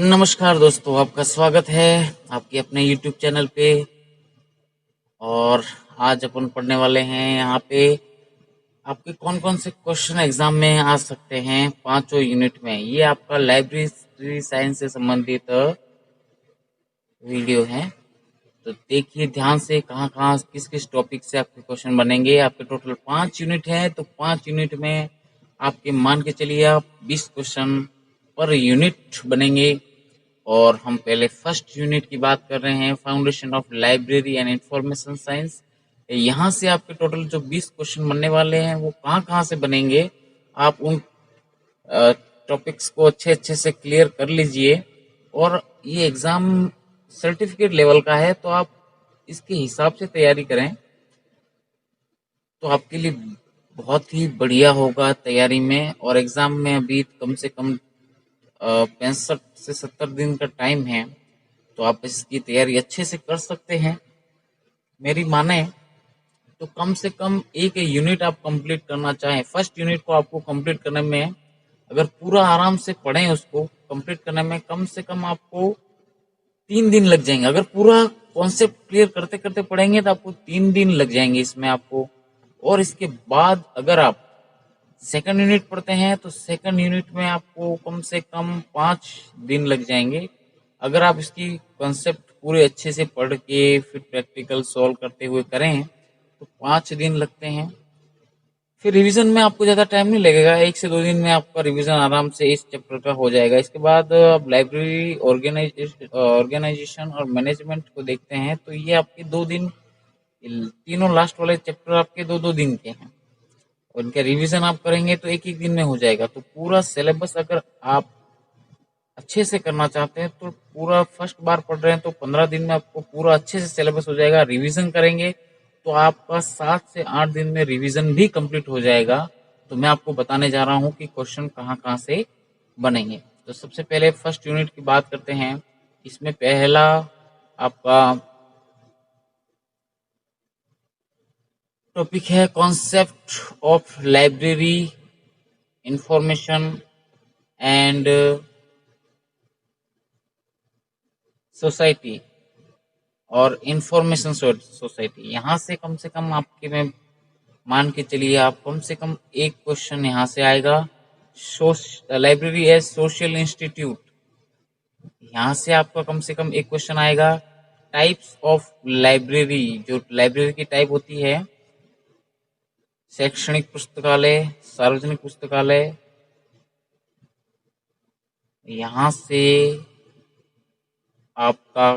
नमस्कार दोस्तों, आपका स्वागत है आपके अपने YouTube चैनल पे। और आज अपन पढ़ने वाले हैं यहाँ पे आपके कौन कौन से क्वेश्चन एग्जाम में आ सकते हैं पांचों यूनिट में। ये आपका लाइब्रेरी साइंस से संबंधित वीडियो है, तो देखिए ध्यान से कहाँ कहाँ किस किस टॉपिक से आपके क्वेश्चन बनेंगे। आपके टोटल 5 यूनिट है, तो 5 यूनिट में आपके मान के चलिए आप 20 क्वेश्चन पर यूनिट बनेंगे। और हम पहले फर्स्ट यूनिट की बात कर रहे हैं, foundation of library and information science. यहाँ से आपके टोटल जो 20 क्वेश्चन बनने वाले हैं वो कहाँ कहाँ से बनेंगे, आप उन टॉपिक्स को अच्छे अच्छे से क्लियर कर लीजिए। और ये एग्जाम सर्टिफिकेट लेवल का है, तो आप इसके हिसाब से तैयारी करें तो आपके लिए बहुत ही बढ़िया होगा तैयारी में। और एग्जाम में अभी कम से कम 65 से 70 दिन का टाइम है, तो आप इसकी तैयारी अच्छे से कर सकते हैं। मेरी माने तो कम से कम एक यूनिट आप कंप्लीट करना चाहें, फर्स्ट यूनिट को आपको कंप्लीट करने में अगर पूरा आराम से पढ़ें, उसको कंप्लीट करने में कम से कम आपको 3 दिन लग जाएंगे। अगर पूरा कॉन्सेप्ट क्लियर करते करते पढ़ेंगे तो आपको 3 दिन लग जाएंगे इसमें आपको। और इसके बाद अगर आप सेकंड यूनिट पढ़ते हैं तो सेकंड यूनिट में आपको कम से कम 5 दिन लग जाएंगे। अगर आप इसकी कॉन्सेप्ट पूरे अच्छे से पढ़ के फिर प्रैक्टिकल सॉल्व करते हुए करें तो 5 दिन लगते हैं। फिर रिवीजन में आपको ज़्यादा टाइम नहीं लगेगा, 1 से 2 दिन में आपका रिवीजन आराम से इस चैप्टर का हो जाएगा। इसके बाद आप लाइब्रेरी ऑर्गेनाइजेशन और मैनेजमेंट को देखते हैं, तो ये आपके 2 दिन, तीनों लास्ट वाले चैप्टर आपके 2-2 दिन के हैं। और इनका रिवीजन आप करेंगे तो 1-1 दिन में हो जाएगा। तो पूरा सिलेबस अगर आप अच्छे से करना चाहते हैं तो पूरा फर्स्ट बार पढ़ रहे हैं तो 15 दिन में आपको पूरा अच्छे से सिलेबस हो जाएगा। रिवीजन करेंगे तो आपका 7 से 8 दिन में रिवीजन भी कंप्लीट हो जाएगा। तो मैं आपको बताने जा रहा हूँ कि क्वेश्चन कहाँ कहाँ से बनेंगे। तो सबसे पहले फर्स्ट यूनिट की बात करते हैं। इसमें पहला आपका टॉपिक है concept of library information and society और इंफॉर्मेशन सोसाइटी। यहाँ से कम आपके में मान के चलिए आप कम से कम एक क्वेश्चन यहाँ से आएगा। लाइब्रेरी एज सोशल इंस्टीट्यूट, यहाँ से आपका कम से कम एक क्वेश्चन आएगा। टाइप्स ऑफ लाइब्रेरी, जो लाइब्रेरी की टाइप होती है, शैक्षणिक पुस्तकालय, सार्वजनिक पुस्तकालय, यहाँ से आपका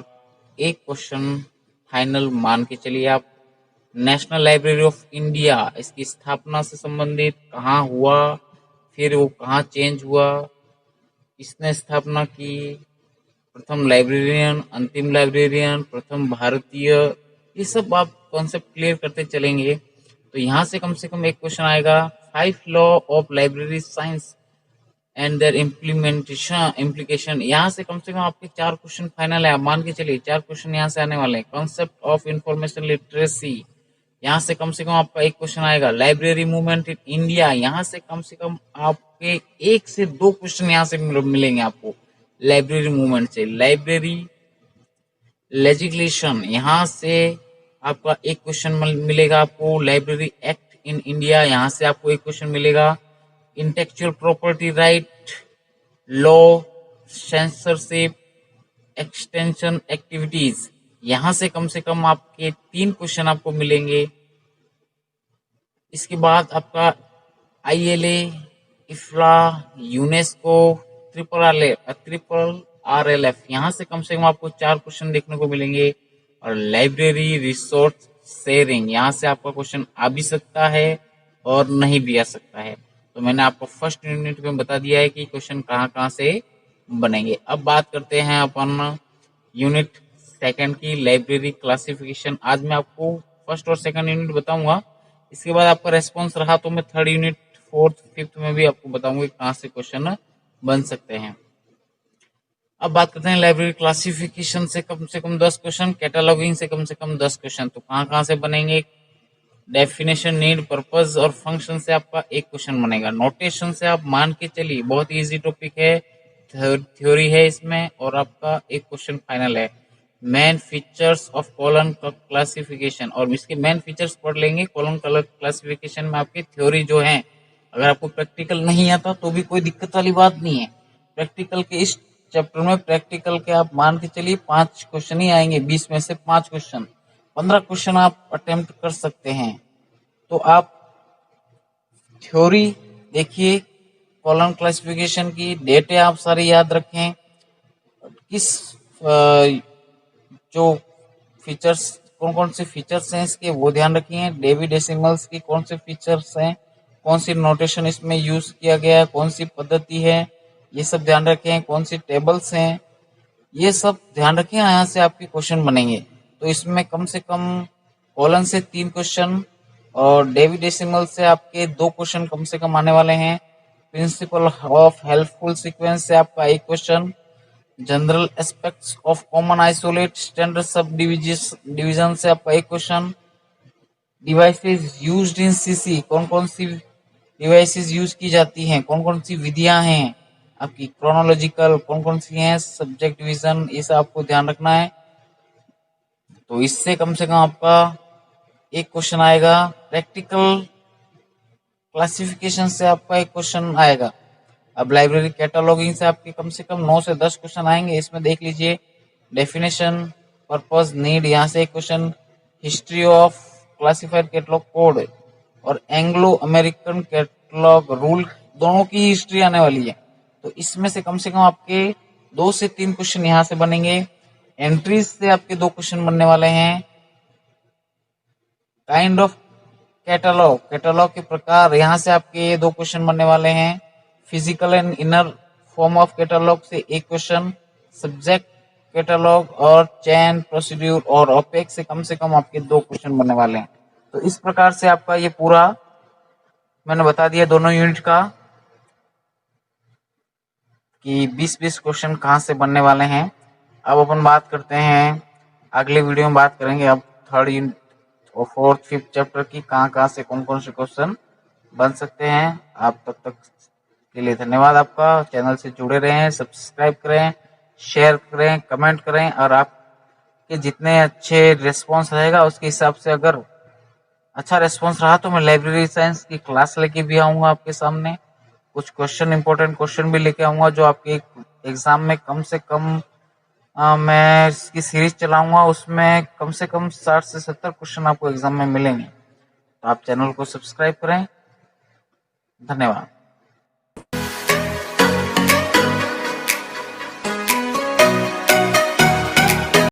एक क्वेश्चन फाइनल मान के चलिए आप। नेशनल लाइब्रेरी ऑफ इंडिया, इसकी स्थापना से संबंधित कहाँ हुआ, फिर वो कहाँ चेंज हुआ, किसने स्थापना की, प्रथम लाइब्रेरियन, अंतिम लाइब्रेरियन, प्रथम भारतीय, ये सब आप कॉन्सेप्ट क्लियर करते चलेंगे। तो यहाँ से कम एक क्वेश्चन आएगा। 5 law of library science and their implication, यहाँ से कम आपके 4 क्वेश्चन फाइनल है। आप मान के चलिए 4 क्वेश्चन यहाँ से आने वाले हैं। कॉन्सेप्ट ऑफ इंफॉर्मेशन लिटरेसी, यहाँ से कम आपका एक क्वेश्चन आएगा। लाइब्रेरी मूवमेंट इन इंडिया, यहाँ से कम आपके 1 से 2 क्वेश्चन यहाँ से मिलेंगे आपको लाइब्रेरी मूवमेंट से। लाइब्रेरी लेजिस्लेशन, यहाँ से आपका एक क्वेश्चन मिलेगा आपको। लाइब्रेरी एक्ट इन इंडिया, यहाँ से आपको एक क्वेश्चन मिलेगा। Intellectual property right law, censorship, extension activities, यहाँ से कम आपके 3 क्वेश्चन आपको मिलेंगे। इसके बाद आपका ILA, इफ्ला, यूनेस्को, ट्रिपल RLF, यहाँ से कम आपको 4 क्वेश्चन देखने को मिलेंगे। और लाइब्रेरी रिसोर्स शेयरिंग, यहाँ से आपका क्वेश्चन आ भी सकता है और नहीं भी आ सकता है। तो मैंने आपको फर्स्ट यूनिट में बता दिया है कि क्वेश्चन कहाँ कहाँ से बनेंगे। अब बात करते हैं अपन यूनिट सेकंड की, लाइब्रेरी क्लासिफिकेशन। आज मैं आपको फर्स्ट और सेकंड यूनिट बताऊंगा, इसके बाद आपका रेस्पॉन्स रहा तो मैं थर्ड यूनिट, फोर्थ, फिफ्थ में भी आपको बताऊंगा कहाँ से क्वेश्चन बन सकते हैं। अब बात करते हैं लाइब्रेरी क्लासिफिकेशन से कम 10 क्वेश्चन, कैटलॉगिंग से कम 10 क्वेश्चन। तो कहाँ कहाँ से बनेंगे? डेफिनेशन, नीड, पर्पस और फंक्शन से आपका एक क्वेश्चन बनेगा। नोटेशन से आप मान के चलिए बहुत इजी टॉपिक है, थ्योरी है इसमें, और आपका एक क्वेश्चन फाइनल है, main features of colon classification. और इसके मेन फीचर्स पढ़ लेंगे। कॉलन कलर क्लासिफिकेशन में आपकी थ्योरी जो है, अगर आपको प्रैक्टिकल नहीं आता तो भी कोई दिक्कत वाली बात नहीं है। प्रैक्टिकल के इस चैप्टर में प्रैक्टिकल के आप मान के चलिए 5 क्वेश्चन ही आएंगे, 20 में से 5 क्वेश्चन, 15 क्वेश्चन आप अटेम्प्ट कर सकते हैं। तो आप थ्योरी देखिए, कॉलम क्लासिफिकेशन की डेटें आप सारी याद रखें, किस जो फीचर्स, कौन कौन से फीचर्स हैं इसके वो ध्यान रखिए, डेवी डेसिमल्स की कौन से फीचर्स हैं, कौन सी नोटेशन इसमें यूज किया गया है, कौन सी पद्धति है, ये सब ध्यान रखें, कौन सी टेबल्स हैं, ये सब ध्यान रखें। यहाँ से आपके क्वेश्चन बनेंगे। तो इसमें कम से कम कॉलन से 3 क्वेश्चन और डेवी डेसिमल से आपके 2 क्वेश्चन कम से कम आने वाले हैं। प्रिंसिपल ऑफ हेल्पफुल सीक्वेंस से आपका 1 question, general aspects of common isolate standard sub division से आपका 1 question, devices used in CC, कौन कौन सी डिवाइसेस यूज की जाती हैं, कौन कौन सी विधियां हैं आपकी, क्रोनोलॉजिकल कौन कौन सी हैं, सब्जेक्ट डिवीजन, ये सब आपको ध्यान रखना है। तो इससे कम से कम आपका 1 क्वेश्चन आएगा। प्रैक्टिकल क्लासिफिकेशन से आपका 1 क्वेश्चन आएगा। अब लाइब्रेरी कैटलॉगिंग से आपके कम से कम 9 से 10 क्वेश्चन आएंगे। इसमें देख लीजिए, डेफिनेशन, पर्पस, नीड, यहाँ से 1 question, history of classified catalogue code और एंग्लो अमेरिकन कैटलॉग रूल, दोनों की हिस्ट्री आने वाली है। तो इसमें से कम आपके 2 से 3 क्वेश्चन यहाँ से बनेंगे। एंट्रीज से आपके 2 क्वेश्चन बनने वाले हैं। काइंड ऑफ कैटलॉग, कैटलॉग के प्रकार, यहाँ से आपके 2 क्वेश्चन बनने वाले हैं। Physical and inner form of catalogue से 1 क्वेश्चन, सब्जेक्ट कैटलॉग और चैन, प्रोसीड्यूर और ओपेक से कम आपके 2 क्वेश्चन बनने वाले हैं। तो इस प्रकार से आपका ये पूरा मैंने बता दिया दोनों यूनिट का कि 20-20 क्वेश्चन कहाँ से बनने वाले हैं। अब अपन बात करते हैं, अगले वीडियो में बात करेंगे अब 3rd यूनिट और 4th 5th चैप्टर की, कहाँ से कौन से क्वेश्चन बन सकते हैं। आप तक के लिए धन्यवाद आपका। चैनल से जुड़े रहें, सब्सक्राइब करें, शेयर करें, कमेंट करें, और आपके जितने अच्छे रिस्पॉन्स रहेगा उसके हिसाब से, अगर अच्छा रिस्पॉन्स रहा तो मैं लाइब्रेरी साइंस की क्लास लेके भी आऊँगा आपके सामने। कुछ क्वेश्चन, इंपॉर्टेंट क्वेश्चन भी लेके आऊँगा जो आपके एग्जाम में कम से कम मैं इसकी सीरीज चलाऊंगा, उसमें कम से कम 60 से 70 क्वेश्चन आपको एग्जाम में मिलेंगे। तो आप चैनल को सब्सक्राइब करें। धन्यवाद।